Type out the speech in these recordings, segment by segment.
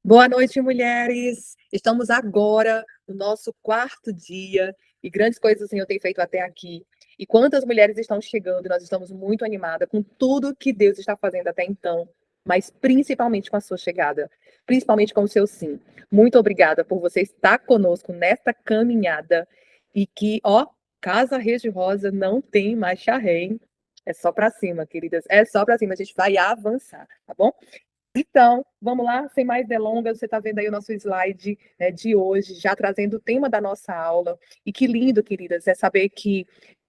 Boa noite, mulheres. Estamos agora no nosso quarto dia e grandes coisas o Senhor tem feito até aqui. E quantas mulheres estão chegando, nós estamos muito animadas com tudo que Deus está fazendo até então, mas principalmente com a sua chegada, principalmente com o seu sim. Muito obrigada por você estar conosco nesta caminhada e que, ó, Casa Rede Rosa não tem mais charré, hein? É só para cima, queridas. É só para cima. A gente vai avançar, tá bom? Então, vamos lá, sem mais delongas, você está vendo aí o nosso slide, né, de hoje, já trazendo o tema da nossa aula. E que lindo, queridas, é saber que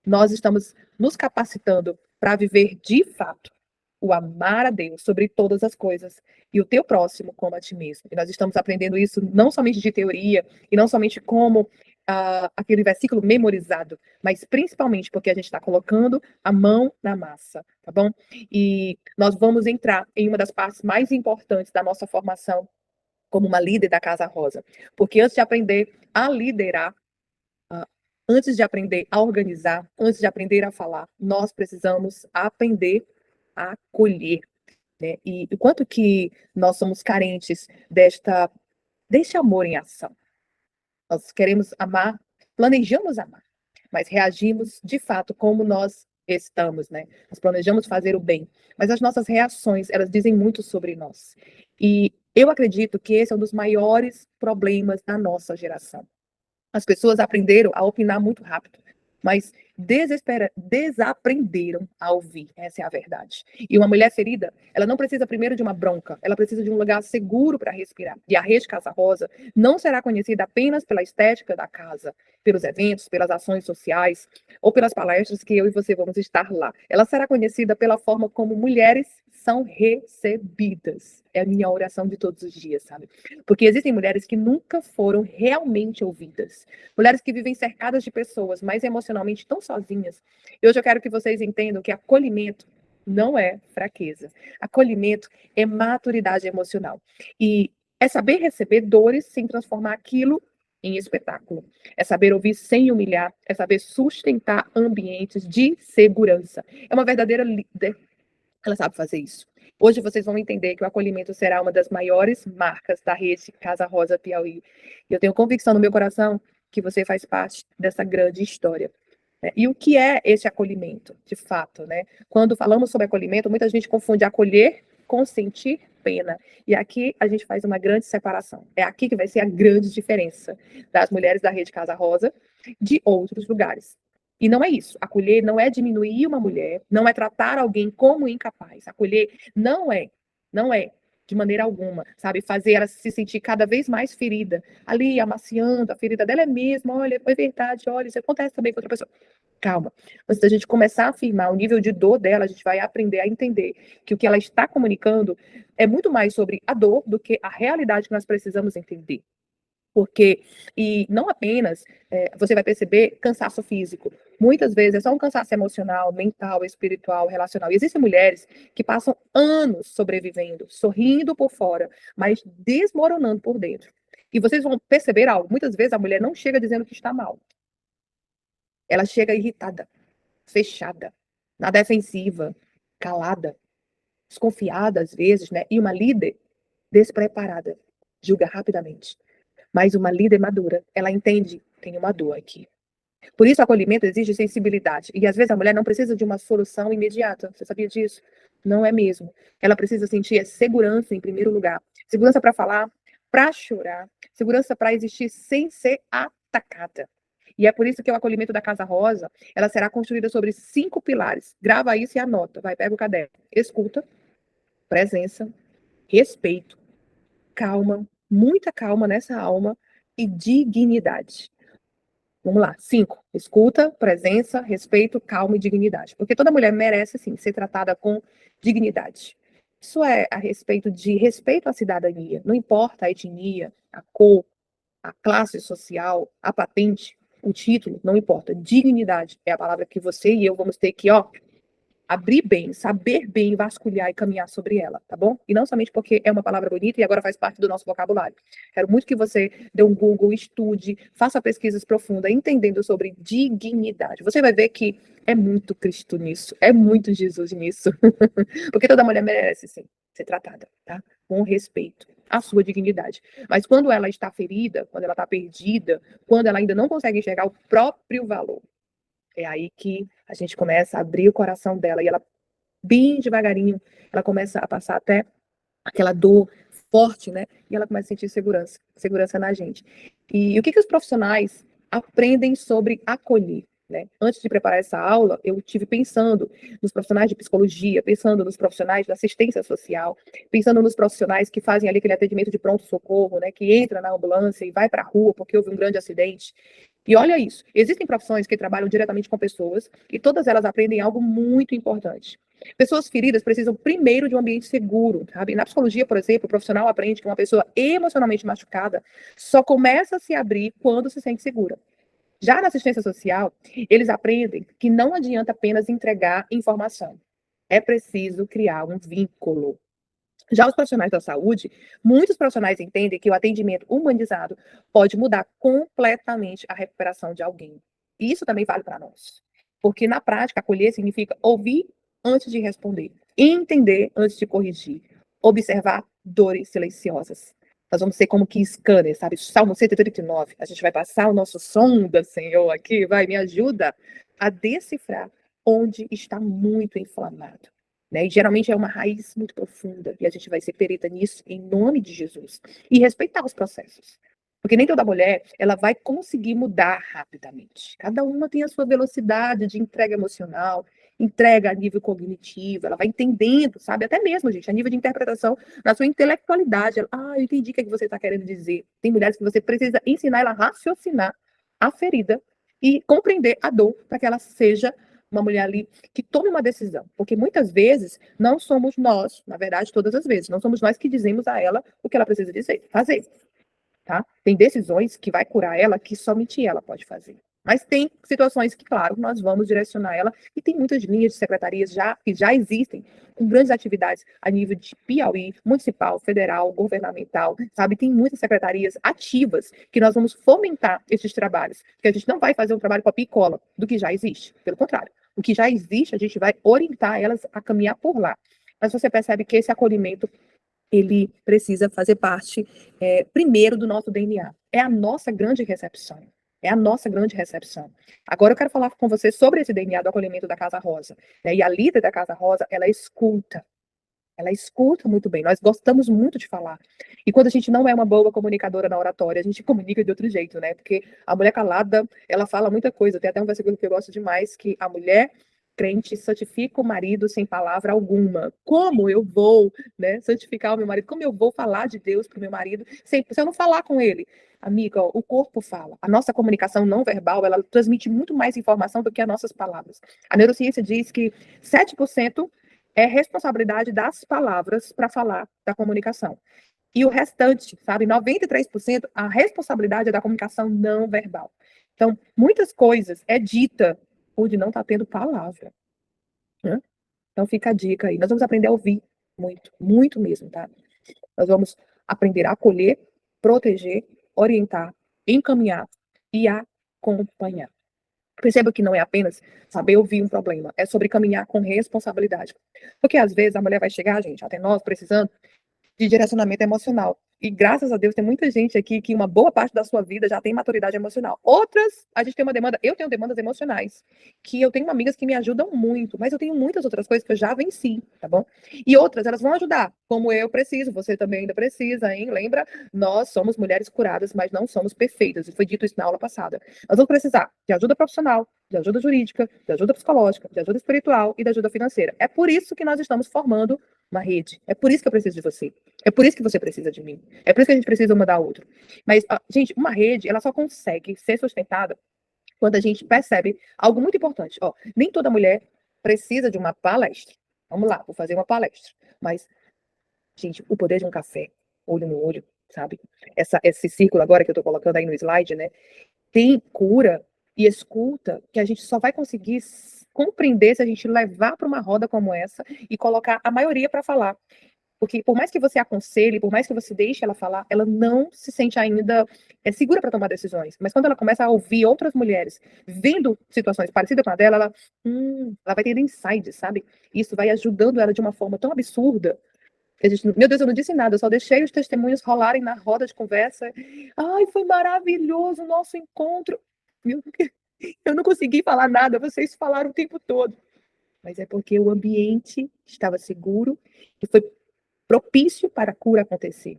nós estamos nos capacitando para viver de fato o amar a Deus sobre todas as coisas e o teu próximo como a ti mesmo. E nós estamos aprendendo isso não somente de teoria e não somente como aquele versículo memorizado, mas principalmente porque a gente está colocando a mão na massa, tá bom? E nós vamos entrar em uma das partes mais importantes da nossa formação como uma líder da Casa Rosa. Porque antes de aprender a liderar, ah, antes de aprender a organizar, antes de aprender a falar, nós precisamos aprender a acolher, né? E o quanto que nós somos carentes deste amor em ação. Nós queremos amar, planejamos amar, mas reagimos de fato como nós estamos, né? Nós planejamos fazer o bem, mas as nossas reações, elas dizem muito sobre nós. E eu acredito que esse é um dos maiores problemas da nossa geração. As pessoas aprenderam a opinar muito rápido, mas desaprenderam a ouvir. Essa é a verdade. E uma mulher ferida, ela não precisa primeiro de uma bronca, ela precisa de um lugar seguro para respirar. E a Rede Casa Rosa não será conhecida apenas pela estética da casa, pelos eventos, pelas ações sociais ou pelas palestras que eu e você vamos estar lá. Ela será conhecida pela forma como mulheres são recebidas. É a minha oração de todos os dias, sabe? Porque existem mulheres que nunca foram realmente ouvidas. Mulheres que vivem cercadas de pessoas, mas emocionalmente tão sozinhas. E hoje eu quero que vocês entendam que acolhimento não é fraqueza. Acolhimento é maturidade emocional. E é saber receber dores sem transformar aquilo em espetáculo. É saber ouvir sem humilhar. É saber sustentar ambientes de segurança. É uma verdadeira líder. Ela sabe fazer isso. Hoje vocês vão entender que o acolhimento será uma das maiores marcas da rede Casa Rosa Piauí. E eu tenho convicção no meu coração que você faz parte dessa grande história, né? E o que é esse acolhimento, de fato, né? Quando falamos sobre acolhimento, muita gente confunde acolher com sentir pena. E aqui a gente faz uma grande separação. É aqui que vai ser a grande diferença das mulheres da rede Casa Rosa de outros lugares. E não é isso. Acolher não é diminuir uma mulher, não é tratar alguém como incapaz. Acolher não é de maneira alguma, sabe, fazer ela se sentir cada vez mais ferida, ali amaciando a ferida dela é mesmo, olha, foi verdade, olha, isso acontece também com outra pessoa. Calma. Antes da gente começar a afirmar o nível de dor dela, a gente vai aprender a entender que o que ela está comunicando é muito mais sobre a dor do que a realidade que nós precisamos entender. Porque, e não apenas, você vai perceber cansaço físico. Muitas vezes é só um cansaço emocional, mental, espiritual, relacional. E existem mulheres que passam anos sobrevivendo, sorrindo por fora, mas desmoronando por dentro. E vocês vão perceber algo. Muitas vezes a mulher não chega dizendo que está mal. Ela chega irritada, fechada, na defensiva, calada, desconfiada às vezes, né? E uma líder despreparada, julga rapidamente. Mas uma líder madura, ela entende, tem uma dor aqui. Por isso, o acolhimento exige sensibilidade. E às vezes a mulher não precisa de uma solução imediata. Você sabia disso? Não é mesmo. Ela precisa sentir segurança em primeiro lugar. Segurança para falar, para chorar, segurança para existir sem ser atacada. E é por isso que o acolhimento da Casa Rosa, ela será construída sobre 5 pilares. Grava isso e anota. Vai, pega o caderno. Escuta, presença, respeito, calma, muita calma nessa alma e dignidade. Vamos lá. 5. Escuta, presença, respeito, calma e dignidade. Porque toda mulher merece, sim, ser tratada com dignidade. Isso é a respeito de respeito à cidadania. Não importa a etnia, a cor, a classe social, a patente, o título, não importa. Dignidade é a palavra que você e eu vamos ter que, ó, abrir bem, saber bem, vasculhar e caminhar sobre ela, tá bom? E não somente porque é uma palavra bonita e agora faz parte do nosso vocabulário. Quero muito que você dê um Google, estude, faça pesquisas profundas, entendendo sobre dignidade. Você vai ver que é muito Cristo nisso, é muito Jesus nisso. Porque toda mulher merece, sim, ser tratada, tá? Com respeito. a sua dignidade. Mas quando ela está ferida, quando ela está perdida, quando ela ainda não consegue enxergar o próprio valor, é aí que a gente começa a abrir o coração dela e ela, bem devagarinho, ela começa a passar até aquela dor forte, né? E ela começa a sentir segurança na gente. E o que os profissionais aprendem sobre acolher? Né? Antes de preparar essa aula, eu tive pensando nos profissionais de psicologia, pensando nos profissionais da assistência social, pensando nos profissionais que fazem ali aquele atendimento de pronto-socorro, né? Que entra na ambulância e vai para a rua porque houve um grande acidente. E olha isso, existem profissões que trabalham diretamente com pessoas e todas elas aprendem algo muito importante. Pessoas feridas precisam primeiro de um ambiente seguro, sabe? Na psicologia, por exemplo, o profissional aprende que uma pessoa emocionalmente machucada só começa a se abrir quando se sente segura. Já na assistência social, eles aprendem que não adianta apenas entregar informação. É preciso criar um vínculo. Já os profissionais da saúde, muitos profissionais entendem que o atendimento humanizado pode mudar completamente a recuperação de alguém. E isso também vale para nós. Porque na prática, acolher significa ouvir antes de responder, entender antes de corrigir, observar dores silenciosas. Nós vamos ser como que scanner, sabe? Salmo 139. A gente vai passar o nosso sonda, Senhor, aqui, vai, me ajuda a decifrar onde está muito inflamado. Né? E geralmente é uma raiz muito profunda, e a gente vai ser perita nisso em nome de Jesus. E respeitar os processos. Porque nem toda mulher, ela vai conseguir mudar rapidamente. Cada uma tem a sua velocidade de entrega emocional, entrega a nível cognitivo, ela vai entendendo, sabe? Até mesmo, gente, a nível de interpretação, na sua intelectualidade. Eu entendi o que você está querendo dizer. Tem mulheres que você precisa ensinar ela a raciocinar a ferida e compreender a dor para que ela seja uma mulher ali que tome uma decisão. Porque muitas vezes não somos nós, na verdade, todas as vezes, não somos nós que dizemos a ela o que ela precisa dizer, fazer. Tá? Tem decisões que vai curar ela que somente ela pode fazer. Mas tem situações que, claro, nós vamos direcionar ela, e tem muitas linhas de secretarias que já existem, com grandes atividades a nível de Piauí, municipal, federal, governamental, sabe? Tem muitas secretarias ativas que nós vamos fomentar esses trabalhos, porque a gente não vai fazer um trabalho copia e cola do que já existe, pelo contrário. O que já existe, a gente vai orientar elas a caminhar por lá. Mas você percebe que esse acolhimento ele precisa fazer parte, primeiro, do nosso DNA. É a nossa grande recepção. É a nossa grande recepção. Agora eu quero falar com você sobre esse DNA do acolhimento da Casa Rosa. Né? E a líder da Casa Rosa, ela escuta. Ela escuta muito bem. Nós gostamos muito de falar. E quando a gente não é uma boa comunicadora na oratória, a gente comunica de outro jeito, né? Porque a mulher calada, ela fala muita coisa. Tem até um versículo que eu gosto demais, que a mulher crente santifica o marido sem palavra alguma. Como eu vou, né, santificar o meu marido? Como eu vou falar de Deus para o meu marido se eu não falar com ele? Amiga, ó, o corpo fala. A nossa comunicação não verbal, ela transmite muito mais informação do que as nossas palavras. A neurociência diz que 7% é responsabilidade das palavras para falar da comunicação. E o restante, sabe, 93%, a responsabilidade é da comunicação não verbal. Então, muitas coisas é dita onde não está tendo palavra. Né? Então, fica a dica aí. Nós vamos aprender a ouvir muito, muito mesmo, tá? Nós vamos aprender a acolher, proteger, orientar, encaminhar e acompanhar. Perceba que não é apenas saber ouvir um problema, é sobre caminhar com responsabilidade. Porque às vezes a mulher vai chegar, gente, até nós, precisando de direcionamento emocional. E graças a Deus tem muita gente aqui que uma boa parte da sua vida já tem maturidade emocional. Outras, a gente tem uma demanda, eu tenho demandas emocionais, que eu tenho amigas que me ajudam muito, mas eu tenho muitas outras coisas que eu já venci, tá bom? E outras, elas vão ajudar, como eu preciso, você também ainda precisa, hein? Lembra? Nós somos mulheres curadas, mas não somos perfeitas, e foi dito isso na aula passada. Nós vamos precisar de ajuda profissional, de ajuda jurídica, de ajuda psicológica, de ajuda espiritual e de ajuda financeira. É por isso que nós estamos formando uma rede. É por isso que eu preciso de você. É por isso que você precisa de mim. É por isso que a gente precisa uma da outra. Mas, gente, uma rede, ela só consegue ser sustentada quando a gente percebe algo muito importante. Ó, nem toda mulher precisa de uma palestra. Vamos lá, vou fazer uma palestra. Mas, gente, o poder de um café, olho no olho, sabe? Esse círculo agora que eu tô colocando aí no slide, né? Tem cura e escuta que a gente só vai conseguir compreender se a gente levar para uma roda como essa e colocar a maioria para falar. Porque por mais que você aconselhe, por mais que você deixe ela falar, ela não se sente ainda segura para tomar decisões. Mas quando ela começa a ouvir outras mulheres vendo situações parecidas com a dela, ela vai tendo insights, sabe? Isso vai ajudando ela de uma forma tão absurda Meu Deus, eu não disse nada, eu só deixei os testemunhos rolarem na roda de conversa. Ai, foi maravilhoso o nosso encontro. Eu não consegui falar nada, vocês falaram o tempo todo. Mas é porque o ambiente estava seguro e foi propício para a cura acontecer.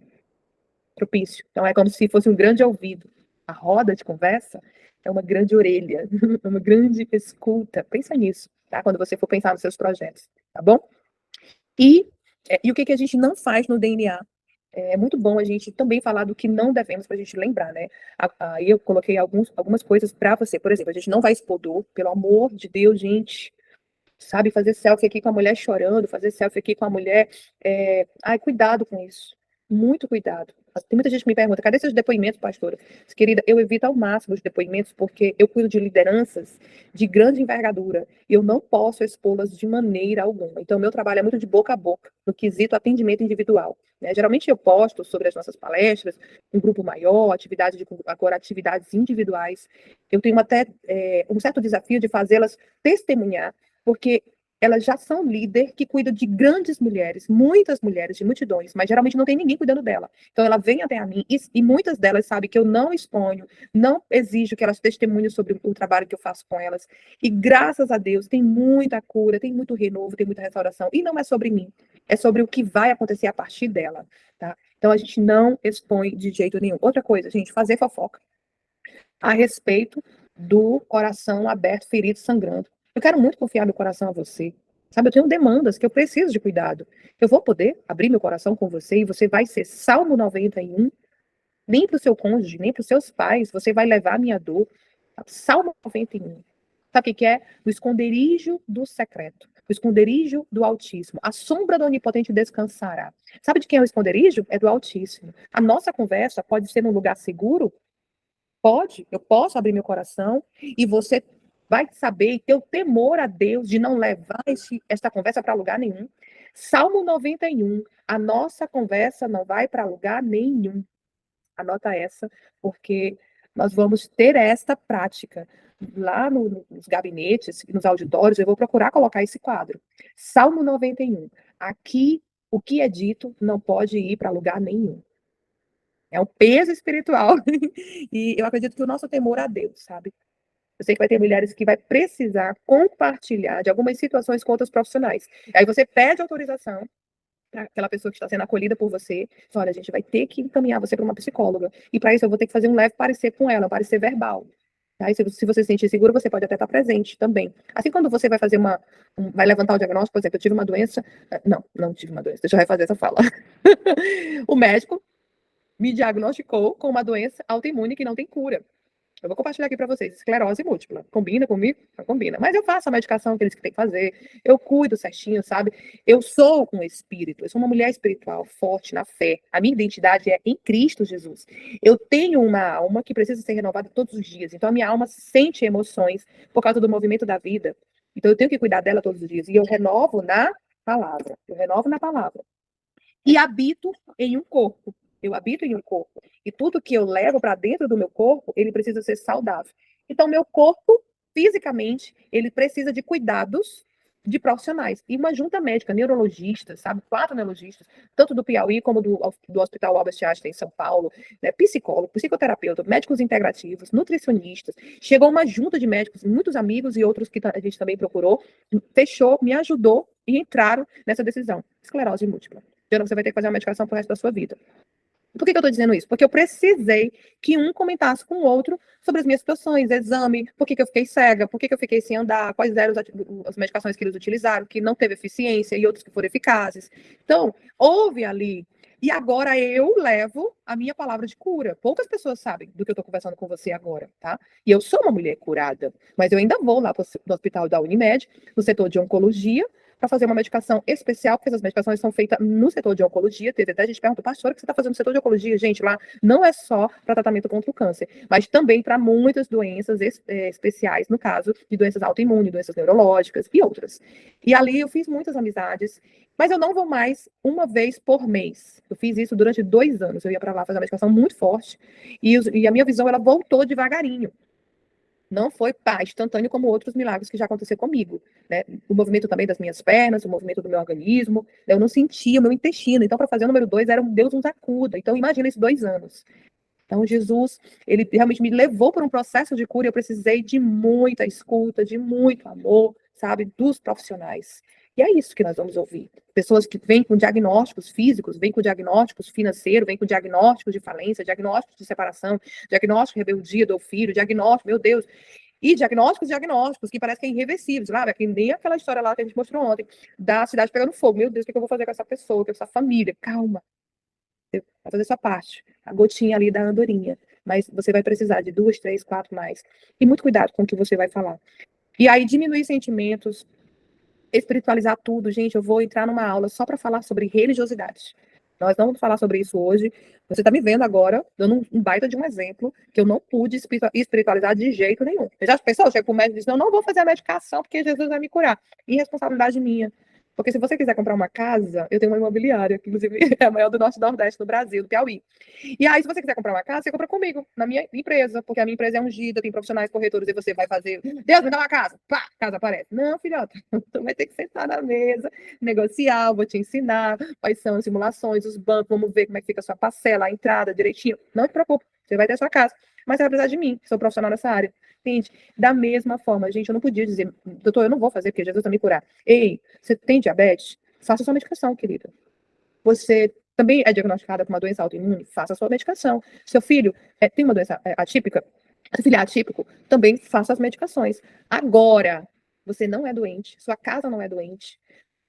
Propício. Então é como se fosse um grande ouvido. A roda de conversa é uma grande orelha, é uma grande escuta. Pensa nisso, tá? Quando você for pensar nos seus projetos, tá bom? E o que a gente não faz no DNA? É muito bom a gente também falar do que não devemos para a gente lembrar, né? Aí eu coloquei algumas coisas para você. Por exemplo, a gente não vai expor dor, pelo amor de Deus, gente. Sabe, fazer selfie aqui com a mulher chorando, fazer selfie aqui com a mulher. Ai, cuidado com isso. Muito cuidado. Tem muita gente que me pergunta, cadê seus depoimentos, pastora? Querida, eu evito ao máximo os depoimentos porque eu cuido de lideranças de grande envergadura e eu não posso expô-las de maneira alguma. Então, meu trabalho é muito de boca a boca, no quesito atendimento individual. Né? Geralmente eu posto sobre as nossas palestras, um grupo maior, agora atividades individuais. Eu tenho até um certo desafio de fazê-las testemunhar, porque elas já são líder que cuida de grandes mulheres, muitas mulheres, de multidões, mas geralmente não tem ninguém cuidando dela. Então ela vem até a mim e muitas delas sabem que eu não exponho, não exijo que elas testemunhem sobre o trabalho que eu faço com elas. E graças a Deus tem muita cura, tem muito renovo, tem muita restauração. E não é sobre mim, é sobre o que vai acontecer a partir dela, tá? Então a gente não expõe de jeito nenhum. Outra coisa, gente, fazer fofoca a respeito do coração aberto, ferido, sangrando. Eu quero muito confiar meu coração a você. Sabe, eu tenho demandas que eu preciso de cuidado. Eu vou poder abrir meu coração com você e você vai ser Salmo 91, nem para o seu cônjuge, nem para os seus pais, você vai levar a minha dor. Salmo 91. Sabe o que é? O esconderijo do secreto. O esconderijo do Altíssimo. A sombra do Onipotente descansará. Sabe de quem é o esconderijo? É do Altíssimo. A nossa conversa pode ser num lugar seguro? Pode, eu posso abrir meu coração e você vai saber e ter o temor a Deus de não levar esta conversa para lugar nenhum. Salmo 91, a nossa conversa não vai para lugar nenhum. Anota essa, porque nós vamos ter esta prática lá nos gabinetes, nos auditórios. Eu vou procurar colocar esse quadro. Salmo 91. Aqui, o que é dito não pode ir para lugar nenhum. É um peso espiritual. E eu acredito que o nosso temor a Deus, sabe? Eu sei que vai ter mulheres que vai precisar compartilhar de algumas situações com outros profissionais. Aí você pede autorização para aquela pessoa que está sendo acolhida por você. Olha, a gente vai ter que encaminhar você para uma psicóloga. E para isso eu vou ter que fazer um leve parecer com ela, um parecer verbal. Tá? E se você se sentir seguro, você pode até estar presente também. Assim, quando você vai fazer vai levantar o diagnóstico, por exemplo, eu tive uma doença. Não tive uma doença, deixa eu refazer essa fala. O médico me diagnosticou com uma doença autoimune que não tem cura. Eu vou compartilhar aqui para vocês, esclerose múltipla. Combina comigo? Não combina. Mas eu faço a medicação que eles têm que fazer, eu cuido certinho, sabe? Eu sou um espírito, eu sou uma mulher espiritual forte na fé. A minha identidade é em Cristo Jesus. Eu tenho uma alma que precisa ser renovada todos os dias. Então a minha alma sente emoções por causa do movimento da vida. Então eu tenho que cuidar dela todos os dias. E eu renovo na palavra. Eu renovo na palavra. E habito em um corpo. Eu habito em um corpo. E tudo que eu levo para dentro do meu corpo, ele precisa ser saudável. Então, meu corpo, fisicamente, ele precisa de cuidados de profissionais. E uma junta médica, neurologistas, sabe? 4 neurologistas, tanto do Piauí como do Hospital Albert Einstein, em São Paulo, né? Psicólogo, psicoterapeuta, médicos integrativos, nutricionistas. Chegou uma junta de médicos, muitos amigos e outros que a gente também procurou, fechou, me ajudou e entraram nessa decisão. Esclerose múltipla. Então, você vai ter que fazer uma medicação pro resto da sua vida. Por que eu estou dizendo isso? Porque eu precisei que um comentasse com o outro sobre as minhas situações, exame, por que eu fiquei cega, por que eu fiquei sem andar, quais eram as medicações que eles utilizaram, que não teve eficiência e outras que foram eficazes. Então, houve ali. E agora eu levo a minha palavra de cura. Poucas pessoas sabem do que eu estou conversando com você agora, tá? E eu sou uma mulher curada, mas eu ainda vou lá no hospital da Unimed, no setor de oncologia, para fazer uma medicação especial, porque essas medicações são feitas no setor de oncologia. Teve até a gente pergunta, pastor, o que você está fazendo no setor de oncologia? Gente, lá não é só para tratamento contra o câncer, mas também para muitas doenças especiais, no caso de doenças autoimunes, doenças neurológicas e outras. E ali eu fiz muitas amizades, mas eu não vou mais uma vez por mês. Eu fiz isso durante 2 anos. Eu ia para lá fazer uma medicação muito forte e a minha visão ela voltou devagarinho. Não foi pá, instantâneo como outros milagres que já aconteceram comigo, né? O movimento também das minhas pernas, o movimento do meu organismo, né? Eu não sentia o meu intestino. Então, para fazer o número 2, era um Deus nos acuda. Então, imagina esses 2 anos. Então, Jesus, ele realmente me levou por um processo de cura. Eu precisei de muita escuta, de muito amor, sabe, dos profissionais. E é isso que nós vamos ouvir. Pessoas que vêm com diagnósticos físicos, vêm com diagnósticos financeiros, vêm com diagnósticos de falência, diagnósticos de separação, diagnóstico de rebeldia do filho, diagnóstico, meu Deus. E diagnósticos, que parecem que é irreversíveis, sabe? Que nem aquela história lá que a gente mostrou ontem, da cidade pegando fogo. Meu Deus, o que eu vou fazer com essa pessoa, com essa família? Calma, você vai fazer sua parte. A gotinha ali da andorinha. Mas você vai precisar de 2, 3, 4 mais. E muito cuidado com o que você vai falar. E aí, diminuir sentimentos, espiritualizar tudo. Gente, eu vou entrar numa aula só para falar sobre religiosidade. Nós não vamos falar sobre isso hoje. Você está me vendo agora, dando um baita de um exemplo, que eu não pude espiritualizar de jeito nenhum. Você já pensou? Eu chego para o médico e disse, não vou fazer a medicação porque Jesus vai me curar. Irresponsabilidade minha. Porque se você quiser comprar uma casa, eu tenho uma imobiliária, que inclusive é a maior do Norte e Nordeste do Brasil, do Piauí. E aí, se você quiser comprar uma casa, você compra comigo, na minha empresa, porque a minha empresa é ungida, tem profissionais corretores, e você vai fazer, Deus, me dá uma casa, pá, casa aparece. Não, filhota, tu vai ter que sentar na mesa, negociar, vou te ensinar quais são as simulações, os bancos, vamos ver como é que fica a sua parcela, a entrada, direitinho. Não te preocupe, você vai ter a sua casa. Mas você vai precisar de mim, que sou profissional nessa área. Entende? Da mesma forma, gente, eu não podia dizer, doutor, eu não vou fazer, porque Jesus vai me curar. Ei, você tem diabetes? Faça sua medicação, querida. Você também é diagnosticada com uma doença autoimune? Faça a sua medicação. Seu filho tem uma doença atípica? Seu filho é atípico? Também faça as medicações. Agora, você não é doente, sua casa não é doente,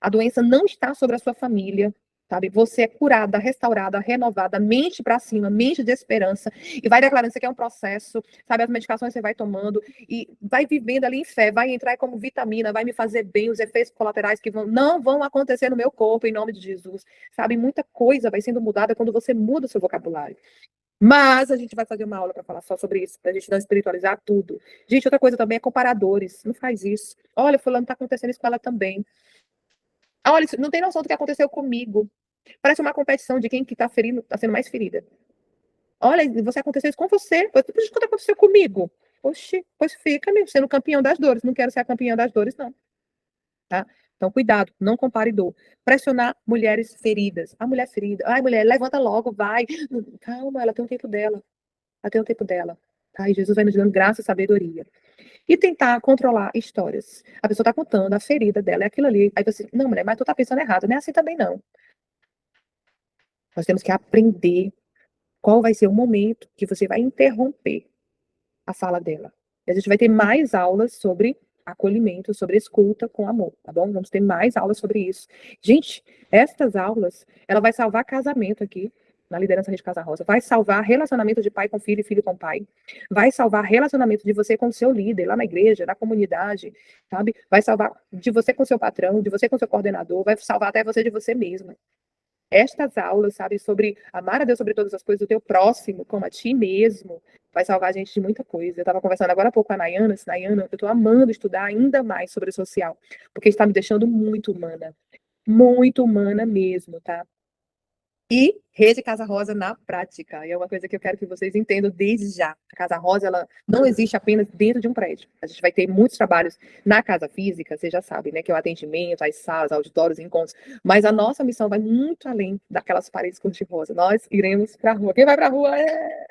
a doença não está sobre a sua família, sabe? Você é curada, restaurada, renovada, mente para cima, mente de esperança, e vai declarando isso aqui é um processo, sabe? As medicações você vai tomando e vai vivendo ali em fé, vai entrar como vitamina, vai me fazer bem, os efeitos colaterais que não vão acontecer no meu corpo, em nome de Jesus, sabe? Muita coisa vai sendo mudada quando você muda o seu vocabulário. Mas a gente vai fazer uma aula para falar só sobre isso, para a gente não espiritualizar tudo. Gente, outra coisa também é comparadores. Não faz isso. Olha, fulano está acontecendo isso com ela também. Olha, não tem noção do que aconteceu comigo. Parece uma competição de quem que tá ferindo, tá sendo mais ferida. Olha, você aconteceu isso com você. Poxa, quando aconteceu comigo? Oxi, pois fica mesmo, sendo campeão das dores. Não quero ser a campeã das dores, não. Tá? Então, cuidado, não compare dor. Pressionar mulheres feridas. A mulher ferida. Ai, mulher, levanta logo, vai. Calma, ela tem um tempo dela. Ela tem um tempo dela. Tá? E Jesus vai nos dando graça e sabedoria. E tentar controlar histórias. A pessoa tá contando, a ferida dela é aquilo ali. Aí você, não, mulher, mas tu tá pensando errado. Não é assim também, não. Nós temos que aprender qual vai ser o momento que você vai interromper a fala dela. E a gente vai ter mais aulas sobre acolhimento, sobre escuta com amor, tá bom? Vamos ter mais aulas sobre isso. Gente, estas aulas, ela vai salvar casamento aqui, na liderança Rede Casa Rosa, vai salvar relacionamento de pai com filho e filho com pai, vai salvar relacionamento de você com o seu líder, lá na igreja, na comunidade, sabe? Vai salvar de você com o seu patrão, de você com o seu coordenador, vai salvar até você de você mesma. Estas aulas, sabe, sobre amar a Deus sobre todas as coisas, o teu próximo, como a ti mesmo, vai salvar a gente de muita coisa. Eu estava conversando agora há pouco com a Nayana, Nayana, eu estou amando estudar ainda mais sobre o social, porque está me deixando muito humana mesmo, tá? E Rede Casa Rosa na prática. E é uma coisa que eu quero que vocês entendam desde já. A Casa Rosa, ela não existe apenas dentro de um prédio. A gente vai ter muitos trabalhos na casa física, vocês já sabem, né? Que é o atendimento, as salas, auditórios, encontros. Mas a nossa missão vai muito além daquelas paredes cor-de-rosa. Nós iremos para a rua. Quem vai para a rua é...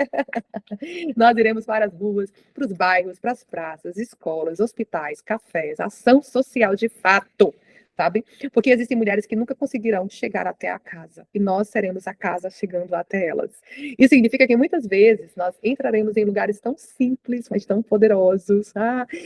Nós iremos para as ruas, para os bairros, para as praças, escolas, hospitais, cafés, ação social de fato. Sabe? Porque existem mulheres que nunca conseguirão chegar até a casa, e nós seremos a casa chegando até elas. Isso significa que muitas vezes nós entraremos em lugares tão simples, mas tão poderosos,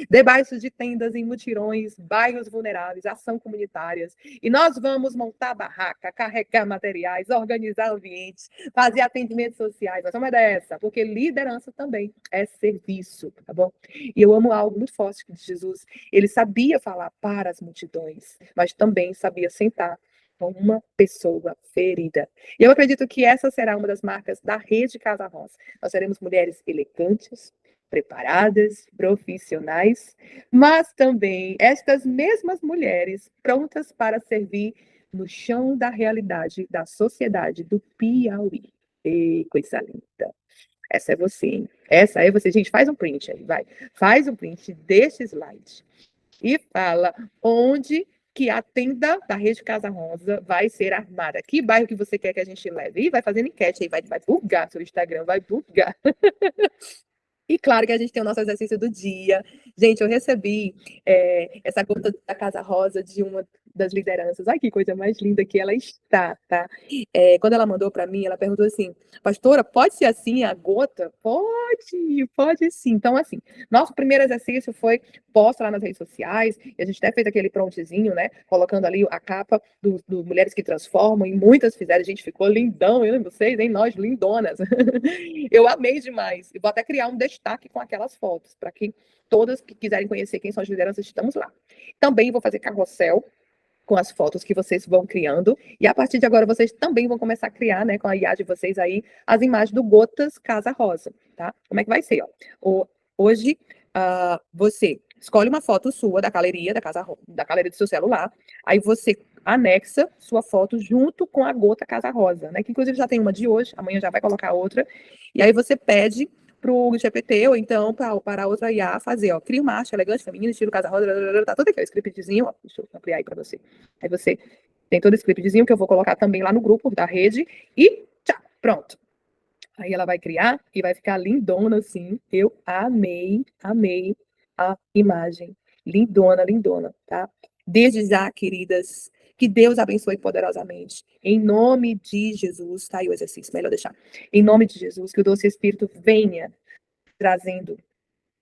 debaixo de tendas em mutirões, bairros vulneráveis, ação comunitárias, e nós vamos montar barraca, carregar materiais, organizar ambientes, fazer atendimentos sociais. Nós vamos dessa, porque liderança também é serviço, tá bom? E eu amo algo muito forte de Jesus. Ele sabia falar para as multidões, mas também sabia sentar com uma pessoa ferida. E eu acredito que essa será uma das marcas da Rede Casa Rosa. Nós seremos mulheres elegantes, preparadas, profissionais, mas também estas mesmas mulheres prontas para servir no chão da realidade da sociedade do Piauí. E coisa linda. Essa é você, hein? Essa é você. Gente, faz um print aí, vai. Faz um print desse slide e fala onde que a tenda da Rede Casa Rosa vai ser armada. Que bairro que você quer que a gente leve? E vai fazendo enquete aí, vai bugar seu Instagram, vai bugar. E claro que a gente tem o nosso exercício do dia. Gente, eu recebi essa gota da Casa Rosa de uma das lideranças. Ai, que coisa mais linda que ela está, tá? Quando ela mandou para mim, ela perguntou assim, pastora, pode ser assim a gota? Pode sim. Então, assim, nosso primeiro exercício foi posta lá nas redes sociais, e a gente até fez aquele promptzinho, né? Colocando ali a capa do Mulheres que Transformam, e muitas fizeram, a gente ficou lindão, eu e vocês, hein? Nós, lindonas. Eu amei demais. E vou até criar um destaque com aquelas fotos, para que todas que quiserem conhecer quem são as lideranças, estamos lá. Também vou fazer carrossel com as fotos que vocês vão criando. E a partir de agora, vocês também vão começar a criar, né, com a IA de vocês aí, as imagens do Gotas Casa Rosa, tá? Como é que vai ser, ó? Hoje, você escolhe uma foto sua da galeria da galeria do seu celular, aí você anexa sua foto junto com a Gota Casa Rosa, né? Que inclusive já tem uma de hoje, amanhã já vai colocar outra. E aí você pede para o GPT, ou então para outra IA fazer, ó, cria uma arte elegante, feminina, estilo Casa Rosa, tá tudo aqui, ó, scriptzinho, ó, deixa eu ampliar aí para você. Aí você tem todo esse scriptzinho que eu vou colocar também lá no grupo da rede e tchau, pronto. Aí ela vai criar e vai ficar lindona assim. Eu amei a imagem. Lindona, lindona, tá? Desde já, queridas, que Deus abençoe poderosamente. Em nome de Jesus, tá aí o exercício, melhor deixar. Em nome de Jesus, que o doce Espírito venha trazendo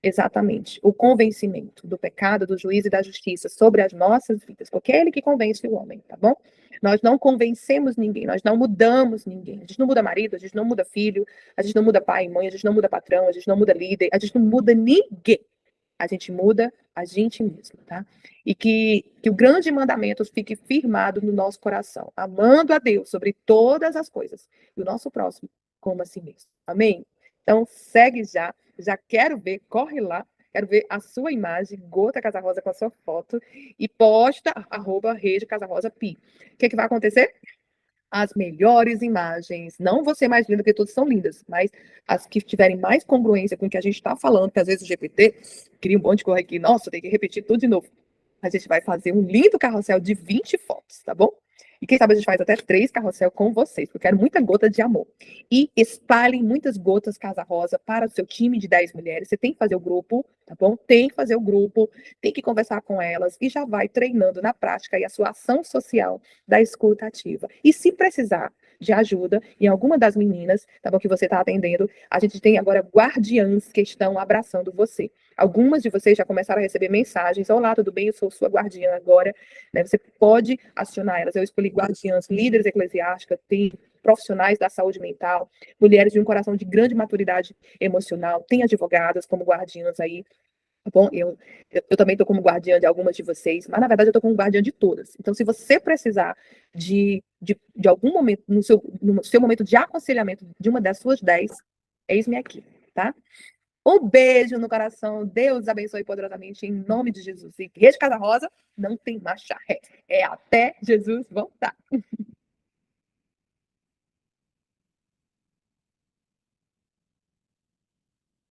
exatamente o convencimento do pecado, do juízo e da justiça sobre as nossas vidas, porque é ele que convence o homem, tá bom? Nós não convencemos ninguém, nós não mudamos ninguém. A gente não muda marido, a gente não muda filho, a gente não muda pai e mãe, a gente não muda patrão, a gente não muda líder, a gente não muda ninguém. A gente muda a gente mesmo, tá? E que o grande mandamento fique firmado no nosso coração, amando a Deus sobre todas as coisas, e o nosso próximo como a si mesmo. Amém? Então, segue já quero ver, corre lá, quero ver a sua imagem, Gota Casa Rosa com a sua foto, e posta, @rede Casa Rosa Pi. O que vai acontecer? As melhores imagens, não você mais linda, porque todas são lindas, mas as que tiverem mais congruência com o que a gente está falando, que às vezes o GPT cria um monte de coisa aqui, nossa, tem que repetir tudo de novo. A gente vai fazer um lindo carrossel de 20 fotos, tá bom? E quem sabe a gente faz até 3 carrossel com vocês, porque eu quero muita gota de amor. E espalhem muitas gotas Casa Rosa para o seu time de 10 mulheres. Você tem que fazer o grupo, tá bom? Tem que fazer o grupo, tem que conversar com elas e já vai treinando na prática aí a sua ação social da escuta ativa. E se precisar de ajuda em alguma das meninas, tá bom, que você está atendendo, a gente tem agora guardiãs que estão abraçando você. Algumas de vocês já começaram a receber mensagens, olá, tudo bem? Eu sou sua guardiã agora, né? Você pode acionar elas. Eu escolhi guardiãs, líderes eclesiásticas, tem profissionais da saúde mental, mulheres de um coração de grande maturidade emocional, tem advogadas como guardiãs aí, tá bom? Eu também estou como guardiã de algumas de vocês, mas na verdade eu estou como guardiã de todas. Então, se você precisar de algum momento, no seu momento de aconselhamento de uma das suas 10, eis-me aqui, tá? Um beijo no coração, Deus abençoe poderosamente, em nome de Jesus. E Rede Casa Rosa não tem marcha ré, é até Jesus voltar.